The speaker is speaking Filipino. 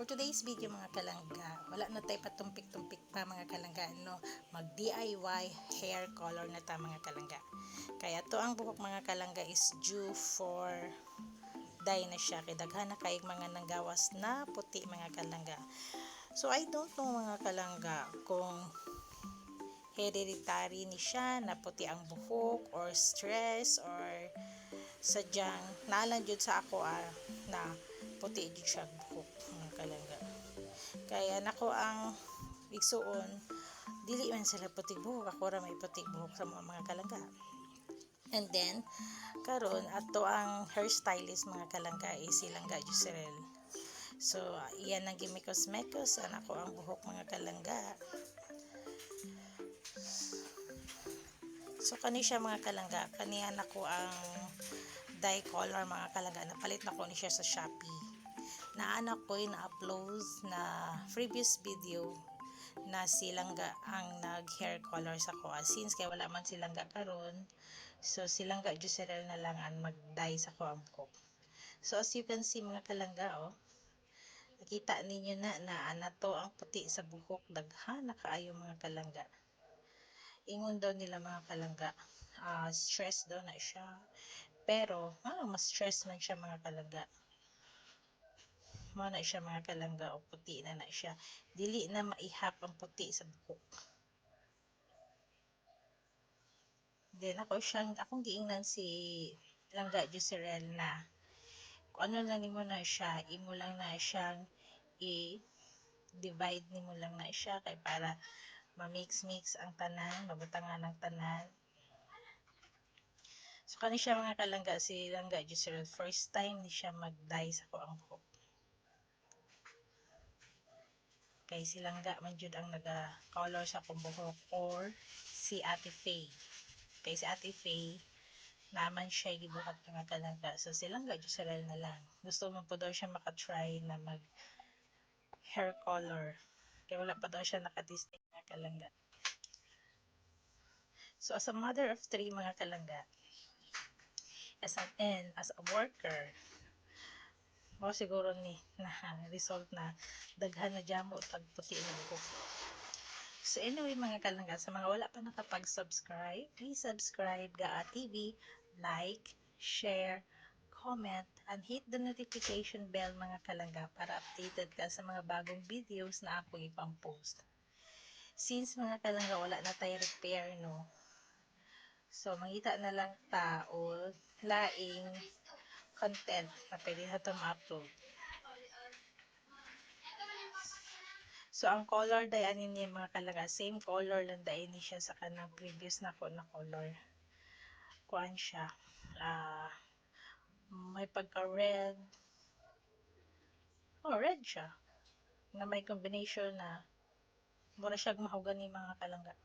For today's video mga kalangga, wala na tayo patumpik-tumpik pa mga kalangga, no? Mag DIY hair color na ta mga kalangga. Kaya to ang buhok mga kalangga is due for dye na siya. Kaya daghan na kayong mga nanggawas na puti mga kalangga. So I don't know mga kalangga kung hereditary ni siya na puti ang buhok or stress or sadyang naalan jud sa ako na puti jud siya buhok mga kalangga. Kaya nako ang igsuon dili man sila puti buhok, ako ra may puti buhok sa mga kalangga. And then karon ato ang hairstylist mga kalangga is Silangga Joserel. So iyan ang gimikos-mekos ana ko ang buhok mga kalangga. So kani siya mga kalangga, kaniya nako ang dye color mga kalangga, napalit na ko ni siya sa Shopee. Naanak ko na-upload na previous video na Silangga ang nag hair color sa ko. Since kay wala man Silangga karon, so Silangga Joserel na lang ang mag-dye sa ko ang buhok. So as you can see mga kalangga, nakita ninyo na to ang puti sa buhok, daghan na kaayo mga kalangga. Ingon daw nila mga kalangga, stress daw na siya. Pero mas stress man siya mga kalangga. Na siya mga kalangga, o puti na siya. Dili na maihap ang puti sa buhok. Then akong giingnan si Langga Joserel na kung ano lang nimo na siya, imo lang na siyang i-divide nimo lang na siya kay para ma-mix ang tanan, mabutangan ang tanan. So kani siya mga kalangga, si Langga Joserel, first time ni siya mag-dye sa ko ang buhok. Kay si Langga man jud ang naga-color sa akong buhok, or si Ate Faye. Kay si Ate Faye naman siya gibuhat mga kalangga. So si Langga Joserel na lang. Gusto mo po daw siya makatry na mag hair color. Kaya wala pa daw siya nakatesting mga kalangga. So as a mother of 3 mga kalangga, as a worker, mo siguro ni na result na daghan na jamo tag puti na buhok. So anyway mga kalangga, sa mga wala pa nakapag-subscribe, please subscribe Gaa TV, like, share, comment, and hit the notification bell mga kalangga para updated ka sa mga bagong videos na ako ipang-post. Since mga kalangga wala na tayo repair, no? So mangita na lang o laing content na pwede na ito ma-upload. So ang color dayanin niya mga kalangga, same color lang dayan niya siya sa kanang previous na ko na color. Kuan siya, may pagka red, red siya, na may combination na mura siyang mahogany mga kalangga.